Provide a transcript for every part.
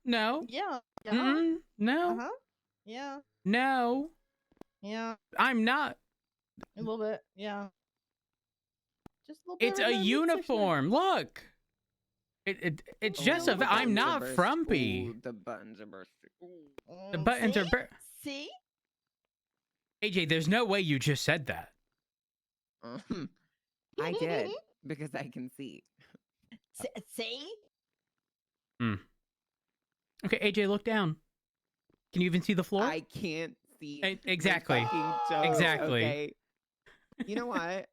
No. Yeah. Yeah. No. Uh-huh. Yeah. No. Yeah. I'm not. A little bit. Yeah. Just a little It's bit. a uniform. Look. It's just Oh, I'm not burst. frumpy. Ooh, the buttons are bursting. The buttons see? are See? AJ, there's no way you just said that. I did because I can see. See? Okay, AJ, look down. Can you even see the floor? I can't see. Exactly. Toes, Exactly. Okay. You know what?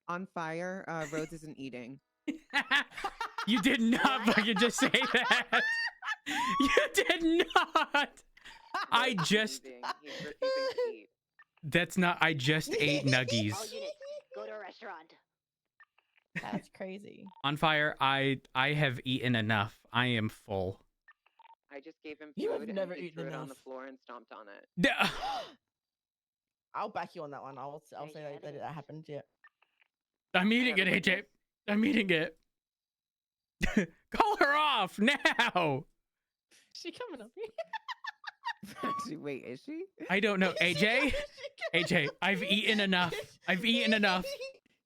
On fire, Rhodes isn't eating. You did not fucking just say that. You did not. I just. He's refusing to eat. That's not. I just ate nuggies. All units, go to a restaurant. That's crazy. On fire. I have eaten enough. I am full. I just gave him You have food never and he eaten threw it on the enough. floor and stomped on it. I'll back you on that one. I'll say that happened. Yeah. I'm eating it, AJ. I'm eating it. Call her off now. She coming up here. Actually, wait, is she? I don't know, AJ. AJ, I've eaten enough. I've eaten enough.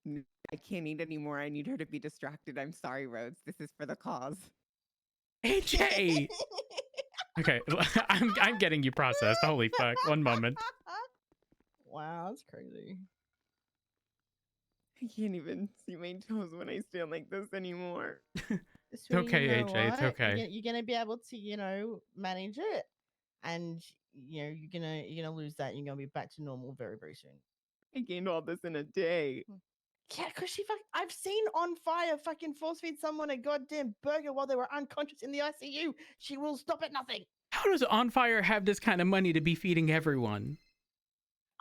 I can't eat anymore. I need her to be distracted. I'm sorry, Rhodes. This is for the cause. AJ. Okay, I'm getting you processed. Holy fuck! One moment. Wow, that's crazy. I can't even see my toes when I stand like this anymore. It's okay, you know AJ. It's what? okay. You're gonna be able to, manage it, and you're gonna lose that. And you're gonna be back to normal very, very soon. I gained all this in a day. Yeah, because I've seen On Fire fucking force feed someone a goddamn burger while they were unconscious in the ICU. She will stop at nothing. How does On Fire have this kind of money to be feeding everyone?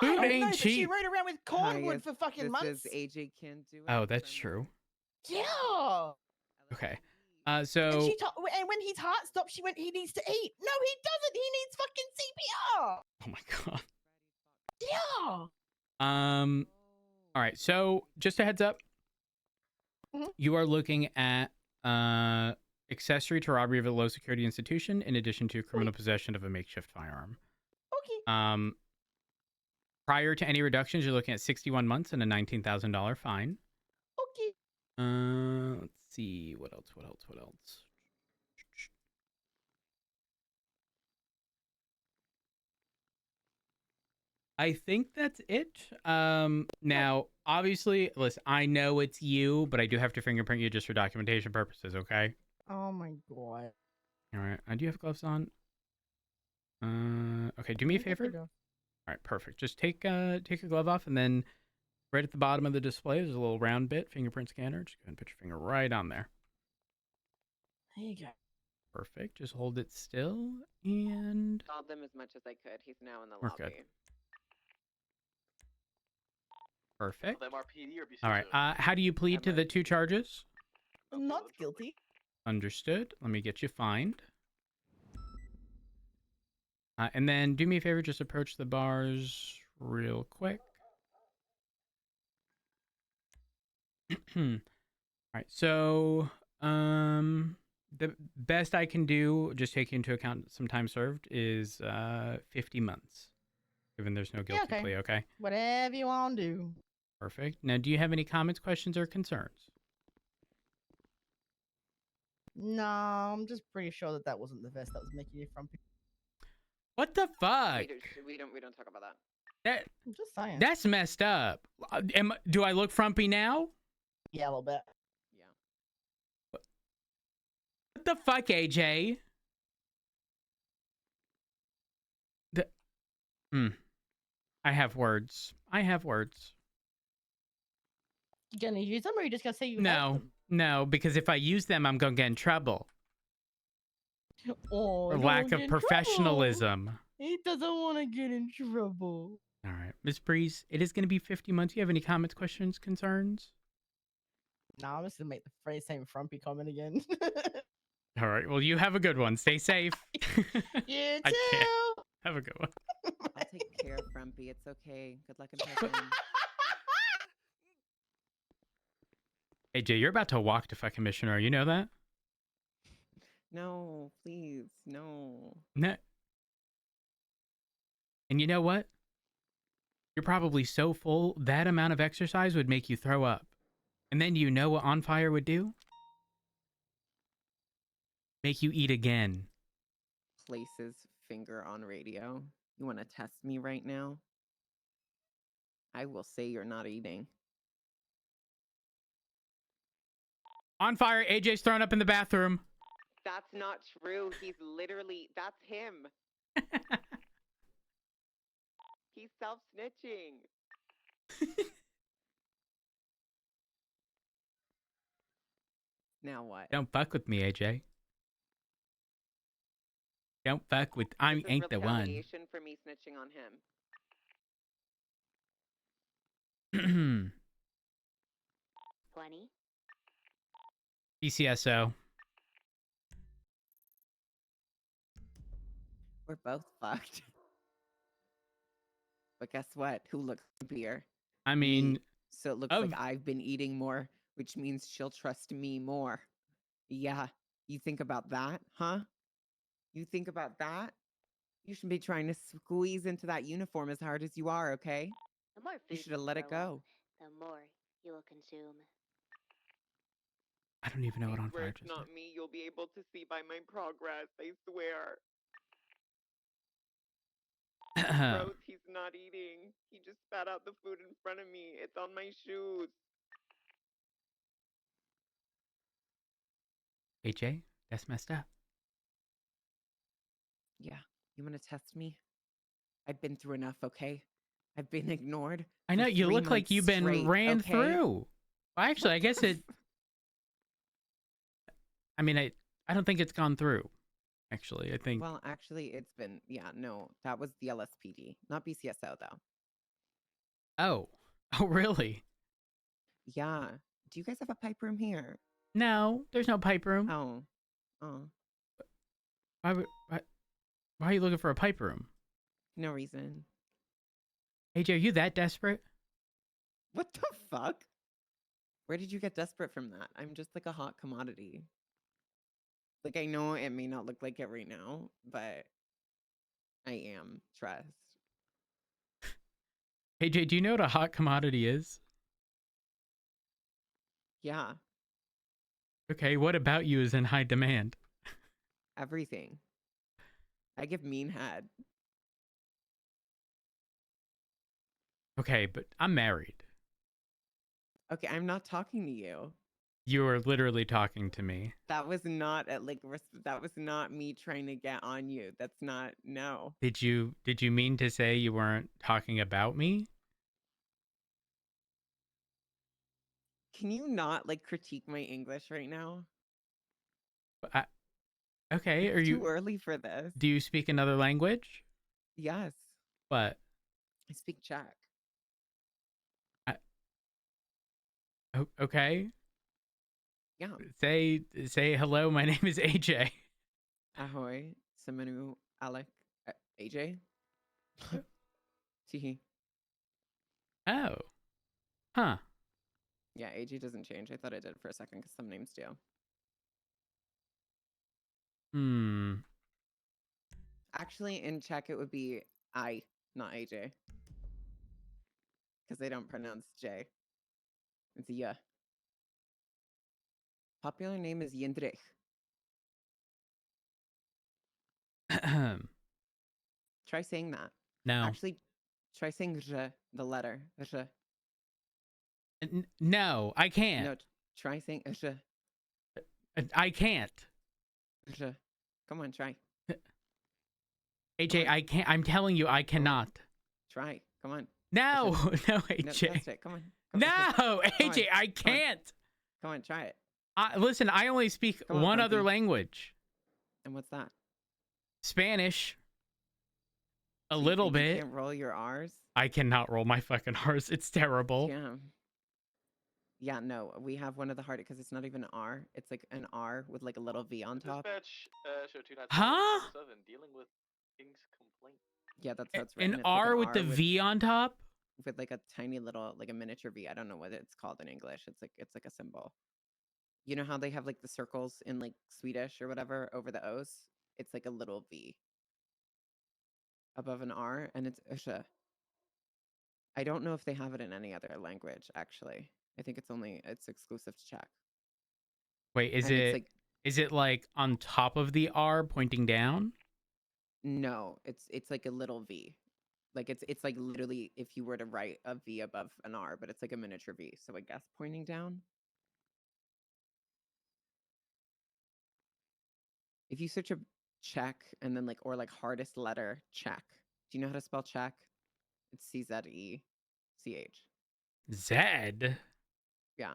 I Food don't know, ain't but she cheap. rode around with cornwood for fucking this months. Is AJ can do it. Oh, that's true. Yeah. Okay. And So. and when his heart stopped, she went, he needs to eat. No, he doesn't. He needs fucking CPR. Oh my god. Yeah. All right. So just a heads up. You are looking at accessory to robbery of a low security institution, in addition to criminal possession of a makeshift firearm. Okay. Prior to any reductions, you're looking at 61 months and a $19,000 fine. Okay. Let's see. What else? I think that's it. Now, obviously, listen, I know it's you, but I do have to fingerprint you just for documentation purposes, okay? Oh my god. All right. Do you have gloves on? Okay, do me a favor. All right, perfect. Just take your glove off, and then right at the bottom of the display, there's a little round bit, fingerprint scanner. Just go ahead and put your finger right on there. There you go. Perfect. Just hold it still, and... Called them as much as I could. He's now in the We're lobby. good. Perfect. MRPD or All right. How do you plead to the 2 charges? I'm not guilty. Understood. Let me get you fined. And then do me a favor, just approach the bars real quick. All right. So, the best I can do, just taking into account some time served, is 50 months. Given there's no guilty plea, okay? Whatever you want to do. Perfect. Now, do you have any comments, questions, or concerns? No, I'm just pretty sure that wasn't the vest that was making you frumpy. What the fuck? We don't talk about that. I'm just saying. That's messed up. Do I look frumpy now? Yeah, a little bit. Yeah. What the fuck, AJ? I have words. You gonna use them, or you just gonna say you have them? No, because if I use them, I'm gonna get in trouble. Oh, For lack of professionalism. He doesn't want to get in trouble. All right, Miss Breeze, it is gonna be 50 months. Do you have any comments, questions, concerns? No, I'm just gonna make the same frumpy comment again. All right, well, you have a good one. Stay safe. You I can't. too. Have a good one. I'll take care of Frumpy. It's okay. Good luck in prison. AJ, you're about to walk to fucking Missioner. You know that? No, please. No. No. And you know what? You're probably so full, that amount of exercise would make you throw up. And then you know what On Fire would do? Make you eat again. Places finger on radio. You want to test me right now? I will say you're not eating. On Fire, AJ's thrown up in the bathroom. That's not true. He's literally, that's him. He's self-snitching. Now what? Don't fuck with me, AJ. Don't fuck with... I This is ain't the one. retaliation for me snitching on him. 20. PCSO. We're both fucked. But guess what? Who looks happier? I mean, Me. So it looks like I've been eating more, which means she'll trust me more. Yeah. You think about that, huh? You think about that? You should be trying to squeeze into that uniform as hard as you are, okay? The more You food should have you let it throw up, go. the more you will consume. I don't even know what I On swear Fire it's just not me. You'll be able to see by my progress. I swear. did. Rose, he's not eating. He just spat out the food in front of me. It's on my shoes. AJ, that's messed up. Yeah. You want to test me? I've been through enough, okay? I've been ignored. I know, for you 3 look like months you've been straight, ran okay? through. Well, actually, What I guess the it... I mean, I don't think it's gone through, actually. I think... Well, actually, it's been, yeah, no, that was the LSPD, not BCSO, though. Oh. Oh, really? Yeah. Do you guys have a pipe room here? No, there's no pipe room. Oh. Oh. Why are you looking for a pipe room? No reason. AJ, are you that desperate? What the fuck? Where did you get desperate from that? I'm just like a hot commodity. Like, I know it may not look like it right now, but I am. Trust. AJ, do you know what a hot commodity is? Yeah. Okay, what about you is in high demand? Everything. I give mean head. Okay, but I'm married. Okay, I'm not talking to you. You are literally talking to me. That was not that was not me trying to get on you. That's not, no. Did you mean to say you weren't talking about me? Can you not like critique my English right now? Okay, It's are too you... early for this. Do you speak another language? Yes, What? I speak Czech. Okay. Yeah. Say hello. My name is AJ. Ahoy, Semenu, Alec, AJ. Teehee. Oh. Huh. Yeah, AJ doesn't change. I thought it did for a second because some names do. Hmm. Actually, in Czech, it would be I, not AJ. Because they don't pronounce J. It's yeah. Popular name is Jindřich. Try saying that. No. Actually, try saying J, the letter. J. No, I can't. No, try saying J. I can't. J. Come on, try. AJ, I can't. I'm telling you, I cannot. Try. Come on. No, no, No, AJ. that's it. Come on. No, AJ, I Come on. can't. Come on, try it. Listen, I only speak Come on, one other Funky. language. And what's that? Spanish. A So you little think bit. You can't roll your R's? I cannot roll my fucking R's. It's terrible. Yeah. Yeah, no, we have one of the hardest because it's not even an R. It's like an R with like a little V on top. Dispatch, show 297 Huh? dealing with King's complaint. Yeah, that's how it's written. An It's like R with the V on top? with like a tiny little, like a miniature V. I don't know what it's called in English. It's like a symbol. You know how they have like the circles in like Swedish or whatever over the O's? It's like a little V. above an R, and it's Usha. I don't know if they have it in any other language, actually. I think it's exclusive to Czech. Wait, And it's is it like on top of the R pointing down? no, it's like a little V. Like it's like literally if you were to write a V above an R, but it's like a miniature V. So I guess pointing down. If you search a Czech and then like or like hardest letter Czech. Do you know how to spell Czech? It's CZECH. Zed. Yeah.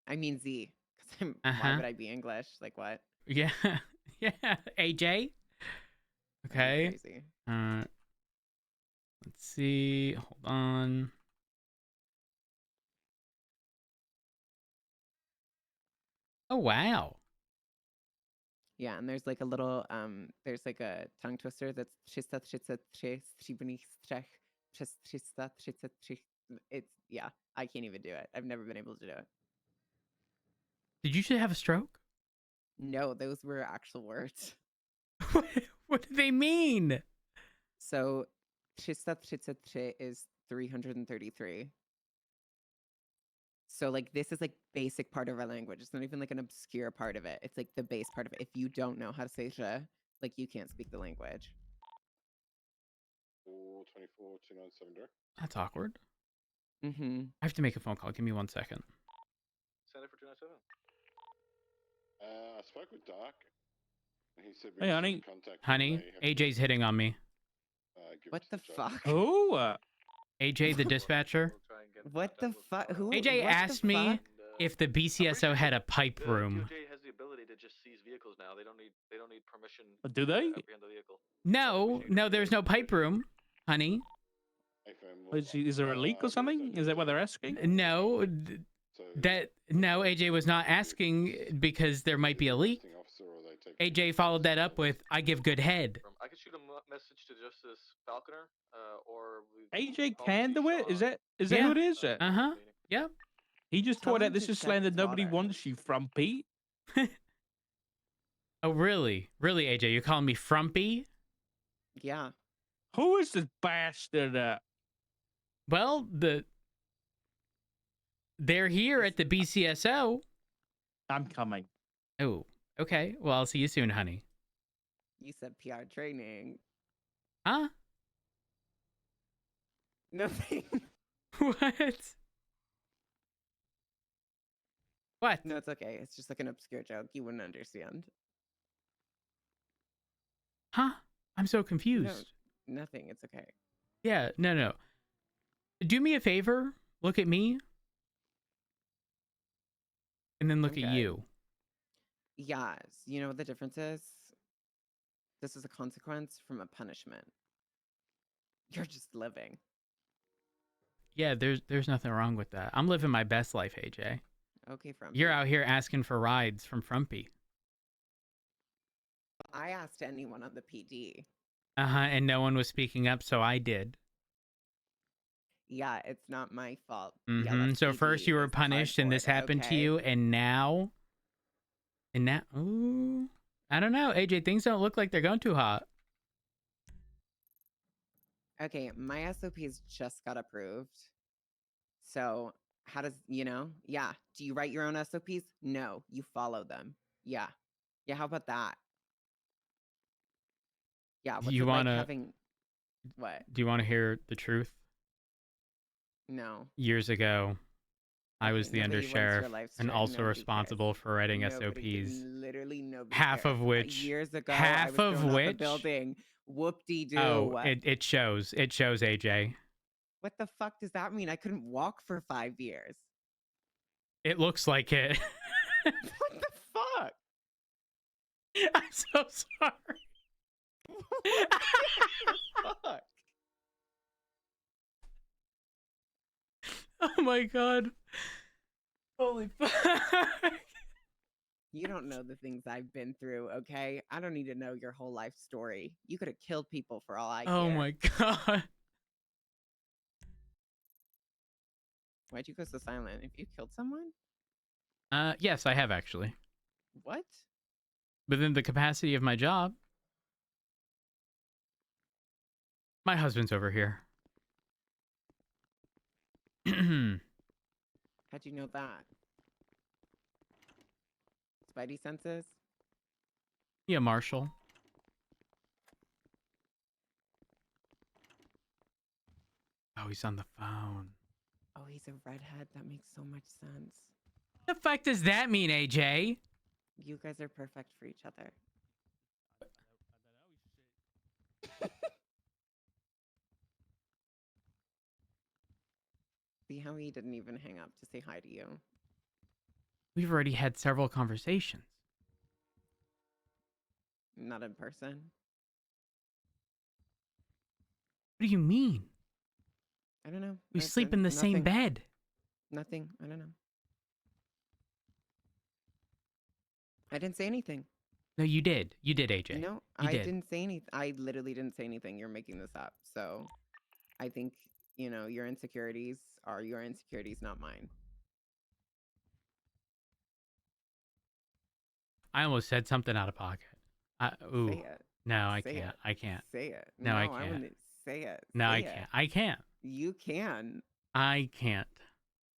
I mean Z. Because why Uh-huh. would I be English? Like what? Yeah. Yeah. AJ. That'd be Okay. crazy. Let's see. Hold on. Oh wow. Yeah, and there's like a little there's like a tongue twister that's 333 stříbrných střech přes 333. It's yeah, I can't even do it. I've never been able to do it. Did you just have a stroke? No, those were actual words. What do they mean? So 333 is 333. So like this is like basic part of our language. It's not even like an obscure part of it. It's like the base part of it. If you don't know how to say je, like you can't speak the language. 424 297 direct. That's awkward. Mm-hmm. I have to make a phone call. Give me 1 second. Send it for 297. I spoke with Dark. And he said Hey, honey. contact. Honey, AJ's hitting on me. What the fuck? Oh, AJ, the dispatcher. We'll try and get in What the contact with, fuck? Who? AJ what the asked me fuck? if the I'm pretty BCSO sure had a pipe the room. DOJ has the ability to just seize vehicles now. They don't need permission. do they? To apprehend the vehicle. No, there's no pipe room, honey. Is there a leak or something? Is that what they're asking? No, no, AJ was not asking because there might be a leak. AJ followed that up with, "I give good head." I could shoot a message to Justice Falconer, or AJ can do it? Is that who it is? Uh-huh. Yeah. He just Tell taught him out this to is check slander. his Nobody water. wants you, Frumpy. Oh, really? Really, AJ? You calling me frumpy? Yeah. Who is this bastard? Well, they're here at the BCSO. I'm coming. Oh, okay. Well, I'll see you soon, honey. You said PR training. Huh? Nothing. What? What? No, it's okay. It's just like an obscure joke. You wouldn't understand. Huh? I'm so confused. Nothing. It's okay. Yeah, no. Do me a favor. Look at me. And then look at Okay. you. Yes. You know what the difference is? This is a consequence from a punishment. You're just living. Yeah, there's nothing wrong with that. I'm living my best life, AJ. Okay, from You're out here asking for rides from Frumpy. I asked anyone on the PD. Uh-huh, and no one was speaking up, so I did. Yeah, it's not my fault. Mm-hmm. So first you were punished and this happened to you, and now... Ooh, I don't know, AJ, things don't look like they're going too hot. Okay, my SOPs just got approved. So how does, yeah. Do you write your own SOPs? No, you follow them. Yeah. Yeah, how about that? Yeah, what's you it wanna, like having... What? Do you want to hear the truth? No. Years ago, I was Okay, the nobody runs your undersheriff life and straight. also Nobody cares. responsible for writing Nobody SOPs. Literally nobody Half cares. of which... Years ago, half I was of thrown out the which... building. Whoop-de-doo. Oh, it shows. It shows, AJ. What the fuck does that mean? I couldn't walk for 5 years. It looks like it. What the fuck? I'm so sorry. What the fuck? Oh my god. Holy fuck. You don't know the things I've been through, okay? I don't need to know your whole life story. You could have killed people for all I care. Oh my god. Why'd you go so silent? Have you killed someone? Yes, I have actually. What? Within the capacity of my job. My husband's over here. How'd you know that? Spidey senses? Yeah, Marshall. Oh, he's on the phone. Oh, he's a redhead. That makes so much sense. The fuck does that mean, AJ? You guys are perfect for each other. See how he didn't even hang up to say hi to you? We've already had several conversations. Not in person. What do you mean? I don't know. We sleep in the same bed. Nothing. I don't know. I didn't say anything. No, you did. You did, AJ. No, You I did. didn't say anything. I literally didn't say anything. You're making this up. So I think, you know, your insecurities are your insecurities, not mine. I almost said something out of pocket. Ooh. Say it. No, I Say can't. it. I can't. Say it. No, I I can't. wouldn't say it. No, Say I it. can't. I can't. You can. I can't.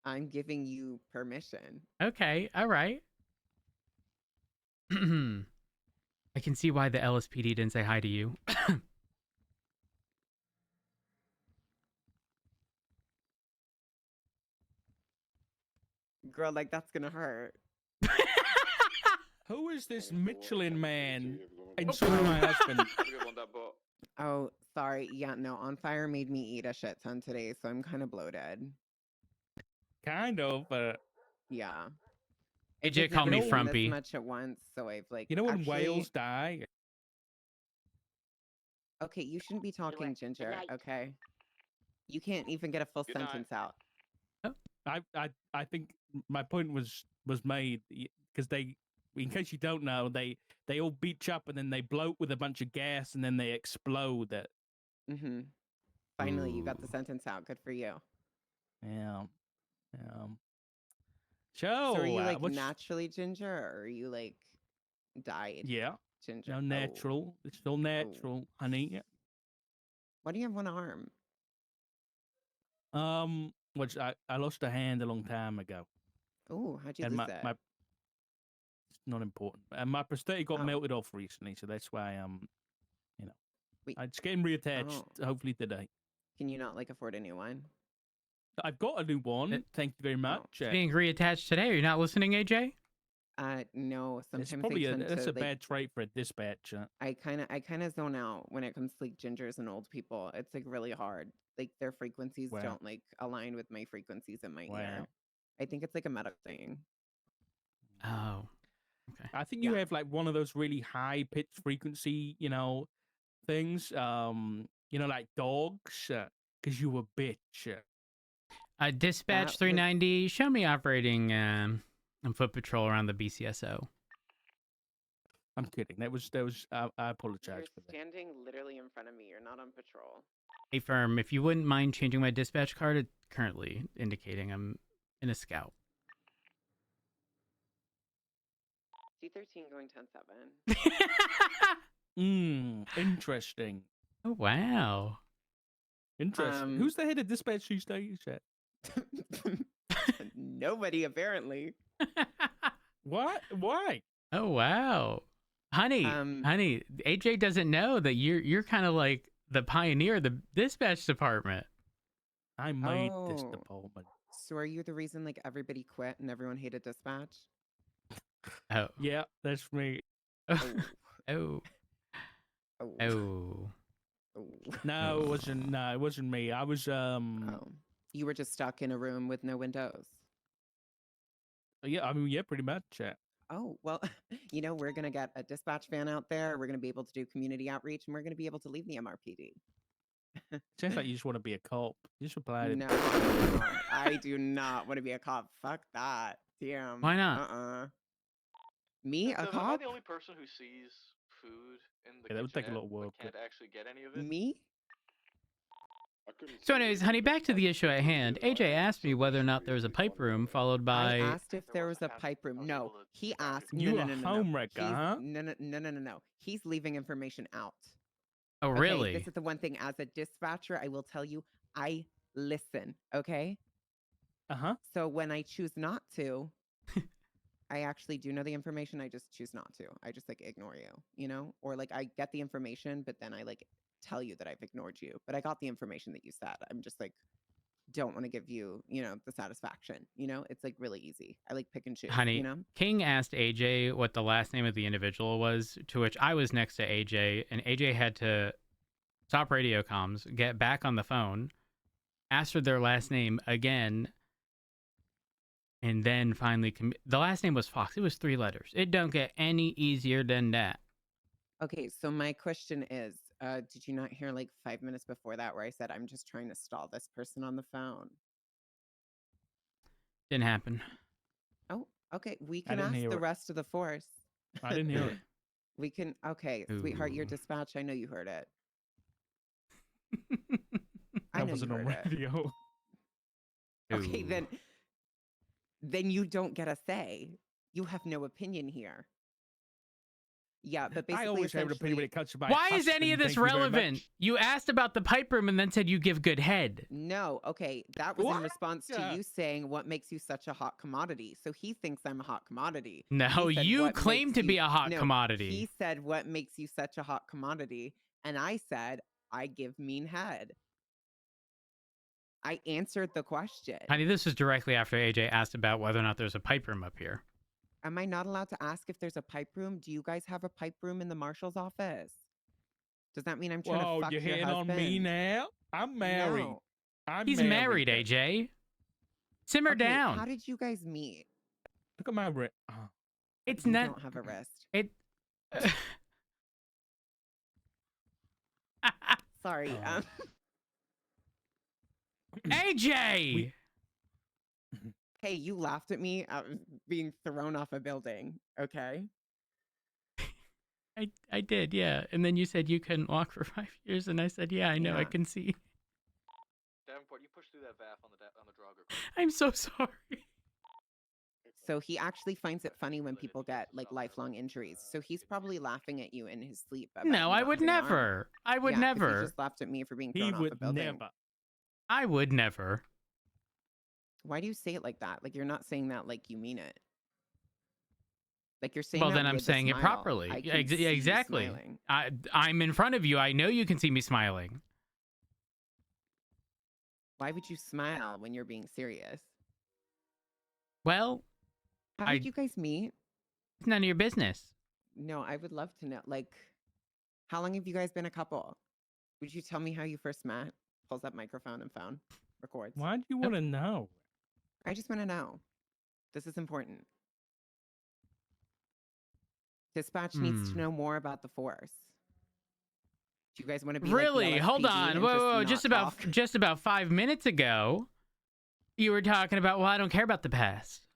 I'm giving you permission. Okay. All right. I can see why the LSPD didn't say hi to you. Girl, like that's gonna hurt. Who is this Michelin man Oh. insulting my husband? Have a good one, that bot. Oh, sorry. Yeah, no, On Fire made me eat a shit ton today, so I'm kind of bloated. Kind of. Yeah. AJ I've called never me eaten frumpy. this much at once, so I've like. You know when actually- whales die? Okay, you shouldn't be talking, Good Ginger. night. Okay. You can't even get a full Good night. sentence out. I think my point was made because they, in case you don't know, they all beach up and then they bloat with a bunch of gas and then they explode. Mm-hmm. Finally, you got the Ooh. sentence out. Good for you. Yeah. So are you like what's- naturally ginger, or are you like dyed Yeah. ginger? No, Oh. natural. It's still natural, honey. Why do you have one arm? Which I lost a hand a long time ago, Oh, how'd you and lose my it? it's not important. And my prosthetic got Oh. melted off recently, so that's why Wait. it's getting reattached. Oh. Hopefully today. Can you not like afford a new one? I've got a new one. Thank you very much. It's being reattached today. Are you not listening, AJ? No. It's Sometimes probably they tend that's to, a like, bad trait for a dispatcher. I kind of zone out when it comes to like gingers and old people. It's like really hard. Like their frequencies Wow. don't like align with my frequencies in my ear. Wow. I think it's like a medical thing. Oh. Okay. I think you Yeah. have like one of those really high pitched frequency, things. Like dogs, because you a bitch. Dispatch That 390. Show me operating on foot patrol around the BCSO. I'm kidding. That was. I apologize You're for that. standing literally in front of me. You're not on patrol. Hey, firm, if you wouldn't mind changing my dispatch card, it's currently indicating I'm in a scout. C13 going 10-7. Interesting. Oh, wow. Interesting. Who's the head of dispatch these days? Nobody apparently. What? Why? Oh, wow. Honey, AJ doesn't know that you're kind of like the pioneer of the dispatch department. I made this Oh. department. So are you the reason like everybody quit and everyone hated dispatch? Oh. Yeah, that's me. Oh. Oh. Oh. Oh. Oh. Oh. No, it wasn't. No, it wasn't me. I was. Oh. You were just stuck in a room with no windows. Yeah, I mean, yeah, pretty much. Oh, well, we're going to get a dispatch van out there. We're going to be able to do community outreach and we're going to be able to leave the MRPD. Sounds like you just want to be a cop. You just replied. No, I do not want to be a cop. Fuck that. Damn. Why not? Me, a Am I cop? the only person who sees food in the Yeah, that would take a lot of kitchenette, work, but can't actually get any of it? Me? I couldn't So see anyways, it, honey, but back to I the issue at could see hand. the AJ light, asked me so whether or it not should there was a be pipe one room way. followed I by... asked if There there was was a a pipe room. I was No, able to he find asked. it. You No, a no, no, no. home wrecker, He's- huh? No. He's leaving information out. Oh, Okay, really? this is the one thing. As a dispatcher, I will tell you, I listen. Okay. So when I choose not to, I actually do know the information. I just choose not to. I just like ignore you, you know, or like I get the information, but then I like tell you that I've ignored you. But I got the information that you said. I'm just like, don't want to give you, you know, the satisfaction. You know, it's like really easy. I like pick and choose. Honey, You know. King asked AJ what the last name of the individual was, to which I was next to AJ, and AJ had to stop radio comms, get back on the phone, ask for their last name again, and then finally the last name was Fox. It was 3 letters. It don't get any easier than that. Okay, so my question is, did you not hear like 5 minutes before that where I said I'm just trying to stall this person on the phone? Didn't happen. Oh, okay. We I can didn't ask hear the it. rest of the force. I didn't hear it. We can. Okay, sweetheart, your Ooh. dispatch. I know you heard it. I That know wasn't you on heard it. radio. Okay, Ooh. then you don't get a say. You have no opinion here. Yeah, but basically, I always have an opinion when essentially- it comes to my Why is any of husband, this thank you very relevant? much. You asked about the pipe room and then said you give good head. No, okay, that was in What? response to you saying what makes you such a hot commodity. So he thinks I'm a hot commodity. No, He said, you "What claim makes to be you-" a hot No, commodity. He said, "What makes you such a hot commodity?" And I said, "I give mean head." I answered the question. Honey, this was directly after AJ asked about whether or not there's a pipe room up here. Am I not allowed to ask if there's a pipe room? Do you guys have a pipe room in the marshal's office? Does that mean I'm trying Whoa, to fuck you're your hitting husband? on me now? I'm married. No. I'm He's married, then. AJ. Simmer Okay, down. How did you guys meet? Look at my wrist. It's You not. don't have a wrist. It. Sorry. Oh. AJ. Hey, you laughed at me being thrown off a building, okay? I did, yeah. And then you said you couldn't walk for 5 years, and I said, yeah, I know, I Yeah. can see. Davenport, you pushed through that VAF on the Draugr. I'm so sorry. So he actually finds it funny when people get like lifelong injuries. So he's probably laughing at you in his sleep. About No, you I not would having an arm. never. I would Yeah, 'cause never. He just laughed at me for being He thrown off a would building. never. I would never. Why do you say it like that? Like you're not saying that like you mean it. Like you're saying. Well, that then I'm with a saying it smile. properly. I Yeah, can see you exactly. smiling. I'm in front of you. I know you can see me smiling. Why would you smile when you're being serious? Well, How did you guys meet? it's none of your business. No, I would love to know. Like, how long have you guys been a couple? Would you tell me how you first met? Pulls up microphone and phone, records. Why do you want to know? I just want to know. This is important. Dispatch needs to know more about the force. Do you guys want to be Really? Like the Hold LSPD on. and Whoa, just just not just about 5 minutes ago, you were talking about, well, I don't care about the past.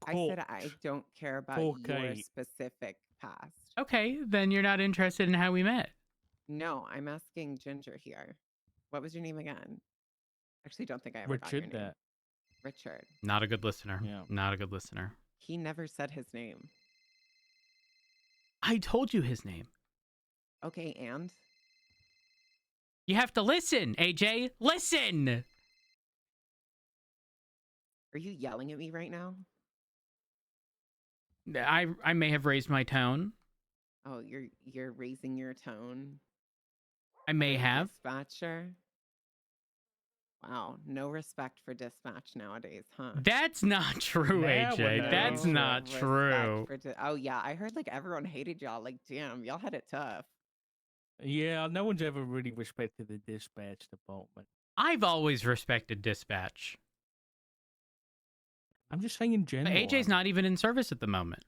I said I don't care about your Okay. specific past. Okay, then you're not interested in how we met. No, I'm asking Ginger here. What was your name again? Actually, don't think I ever got your Richard, name. that. Richard. Not a good listener. Yeah. Not a good listener. He never said his name. I told you his name. Okay, and? You have to listen, AJ. Listen. Are you yelling at me right now? I may have raised my tone. Oh, you're raising your tone. I may for the have. Dispatcher. Wow, no respect for dispatch nowadays, huh? That's not true, Now AJ. we're That's no not Respect true. for oh yeah, I heard like everyone hated y'all. Like, damn, y'all had it tough. Yeah, no one's ever really respected the dispatch department. I've always respected dispatch. I'm just saying in But general. AJ's not even in service at the moment.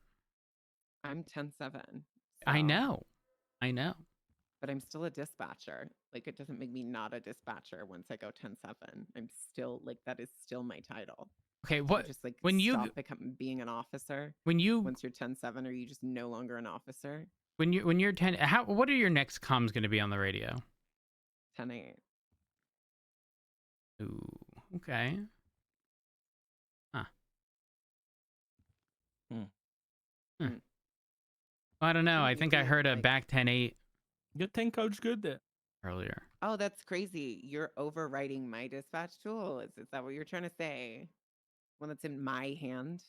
I'm 10-7. I so- know. I know. But I'm still a dispatcher. Like, it doesn't make me not a dispatcher once I go 10-7. I'm still like, that is still my title. Okay, You what just like when you stop being an officer when you once you're 10-7, are you just no longer an officer? when you're 10, what are your next comms going to be on the radio? 10-8. Ooh, okay. Huh. Hmm. Hmm. I don't know. Shouldn't I you think I do, heard a like- back 10-8 Your 10 code's good there. earlier. Oh, that's crazy. You're overwriting my dispatch tool. Is that what you're trying to say? One that's in my hand?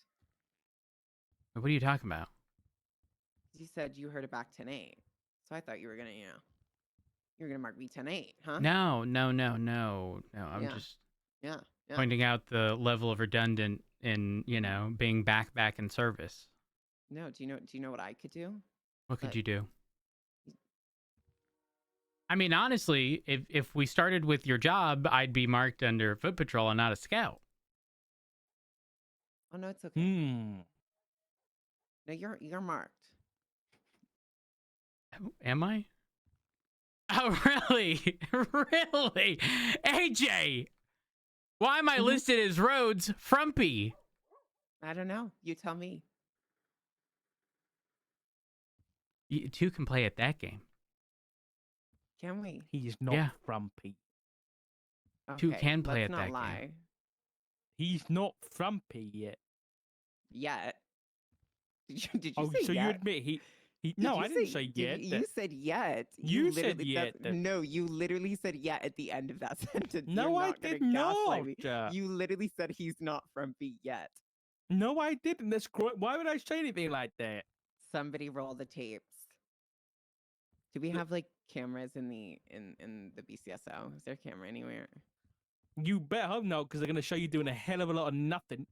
What are you talking about? You said you heard it back 10-8. So I thought you were gonna, you were gonna mark me 10-8, huh? No. I'm Yeah. just Yeah. Yeah. pointing out the level of redundant in, being back in service. No, do you know what I could do? What could But- you do? I mean, honestly, if we started with your job, I'd be marked under foot patrol and not a scout. Oh no, it's okay. Hmm. No, you're marked. Am I? Oh, really? Really? AJ! Why am I Mhm. listed as Rhodes Frumpy? I don't know. You tell me. You two can play at that game. Can we? He's not Yeah. frumpy. Two can play let's at not that lie. game. He's not frumpy yet. Yet. Did you Oh, say so yet? you admit he Did no, you I didn't say yet. You said yet. You said literally- yet, that's- No, you literally said yet at the end of that sentence. No, You're I not gonna did gaslight me. not. You literally said he's not frumpy yet. No, I didn't. Why would I say anything like that? Somebody roll the tapes. Do we have like cameras in the BCSO? Is there a camera anywhere? You better hope not, because they're going to show you doing a hell of a lot of nothing.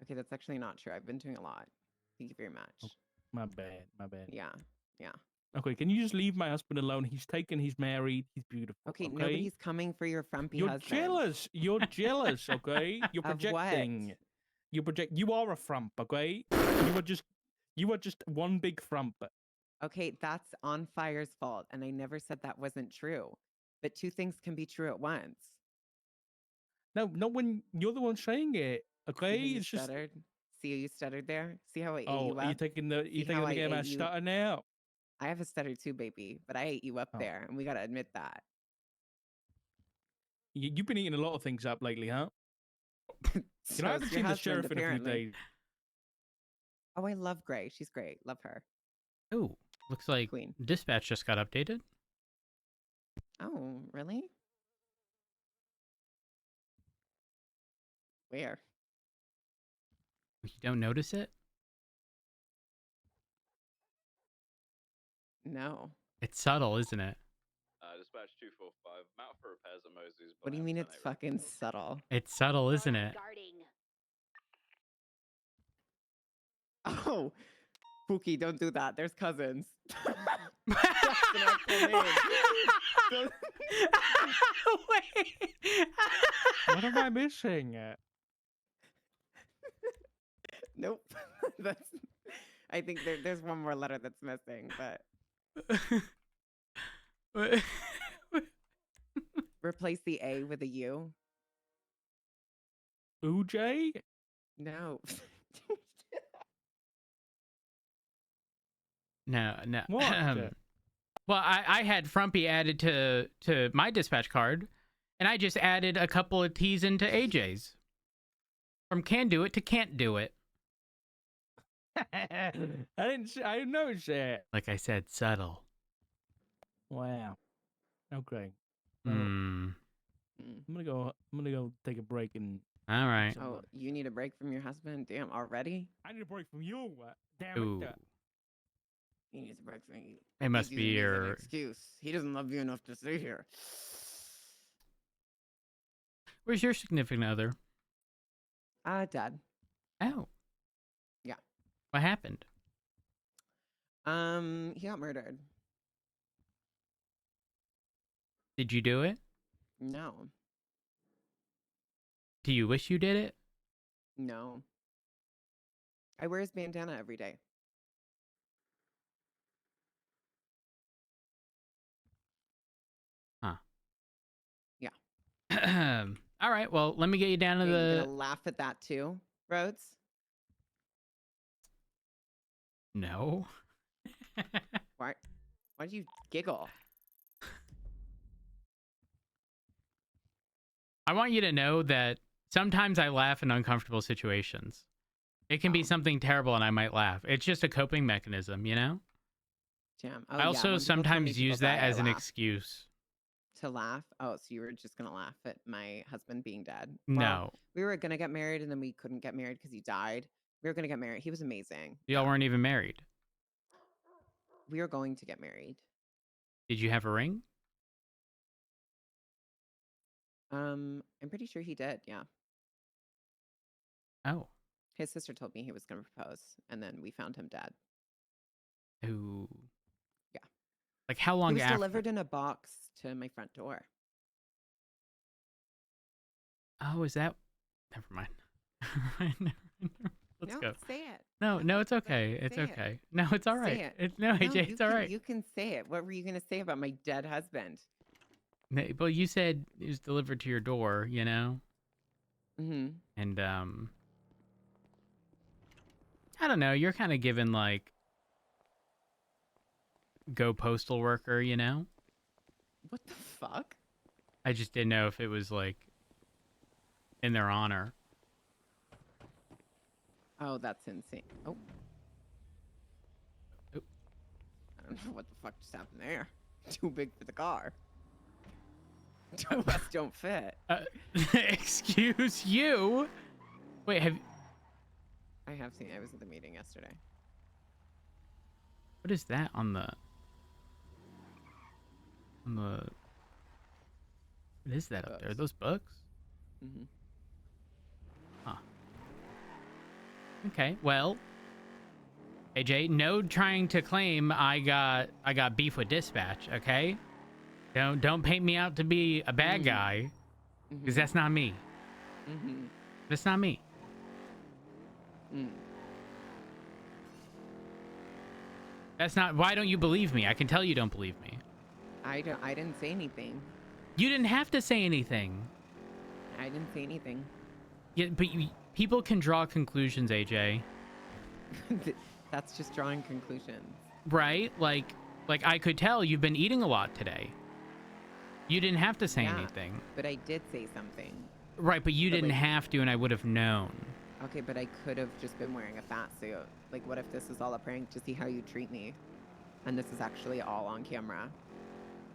Okay, that's actually not true. I've been doing a lot. Thank you very much. My bad, my bad. Yeah. Okay, can you just leave my husband alone? He's married, he's beautiful. Okay, nobody's coming for your frumpy You're husband. jealous. You're jealous, okay? You're Of what? projecting. You are a frump, okay? You are just one big frump. Okay, that's On Fire's fault, and I never said that wasn't true. But two things can be true at once. No, not when you're the one saying it, okay? See how you It's just stuttered? See how you stuttered there? See how I ate oh, you are you up? taking the See how I game ate out you- stutter now? I have a stutter too, baby, but I ate you up Oh. there, and we gotta admit that. You've been eating a lot of things up lately, huh? You So know, I haven't is your seen the husband, sheriff in a few apparently. days. Oh, I love Gray. She's great. Love her. Oh, looks like Queen. dispatch just got updated. Oh, really? Where? You don't notice it? No. It's subtle, isn't it? Dispatch 245. I'm out for repairs at Mosey's. What do you mean it's fucking subtle? It's subtle, isn't it? Guarding. Oh, Pookie, don't do that. There's cousins. That's an actual name. Don't- Wait. What am I missing? Nope. That's. I think there's one more letter that's missing, but replace the A with a U. Uj? No. No. What? Well, I had Frumpy added to my dispatch card, and I just added a couple of T's into AJ's. From can do it to can't do it. I didn't notice that. Like I said, subtle. Wow. Okay. Well, Hmm. Mm. I'm gonna go take a break and All right. Oh, you need a break from your husband? Damn, already? I need a break from you. Damn Ooh. it. He needs a break from you. It must He's be using me as an your. excuse. He doesn't love you enough to stay here. Where's your significant other? Dad. Oh. Yeah. What happened? He got murdered. Did you do it? No. Do you wish you did it? No. I wear his bandana every day. All right. Well, let me get you down to Yeah, you the. gonna laugh at that too, Rhodes? No. Why? Why do you giggle? I want you to know that sometimes I laugh in uncomfortable situations. It can be Oh. something terrible and I might laugh. It's just a coping mechanism, you know? Damn. Oh, I yeah, also when people tell me sometimes people use that die, I as an laugh. excuse. To laugh? Oh, so you were just gonna laugh at my husband being dead? No. Well, we were gonna get married and then we couldn't get married because he died. We were gonna get married. He was amazing. Y'all Yeah. weren't even married. We were going to get married. Did you have a ring? I'm pretty sure he did. Yeah. Oh. His sister told me he was gonna propose, and then we found him dead. Ooh. Yeah. Like how He long was after? delivered in a box to my front door. Oh, is that? Never mind. Never mind. Let's No, go. say it. No, no, it's okay. It's Say it. okay. No, it's all right. Say it. No, No, AJ, it's all right. You can say it. What were you gonna say about my dead husband? Well, you said it was delivered to your door, you know, Mm-hmm. and I don't know. You're kind of given like go postal worker, you know. What the fuck? I just didn't know if it was like in their honor. Oh, that's insane. Oh. Oop. I don't know what the fuck just happened there. Too big for the car. Two of us don't fit. Excuse you. Wait, I have seen. I was at the meeting yesterday. what is that on the? What is that up there? Books. Those books? Mm-hmm. Okay, well, AJ, no trying to claim I got beef with dispatch. Okay, don't paint me out to be a bad guy, because that's not me. Mm-hmm. That's not me. Mm. That's not. Why don't you believe me? I can tell you don't believe me. I didn't say anything. You didn't have to say anything. I didn't say anything. Yeah, but people can draw conclusions, AJ. That's just drawing conclusions. Right? Like I could tell you've been eating a lot today. You didn't have to say Yeah. anything. But I did say something. Right, but you But, didn't like- have to, and I would have known. Okay, but I could have just been wearing a fat suit. Like, what if this is all a prank to see how you treat me? And this is actually all on camera.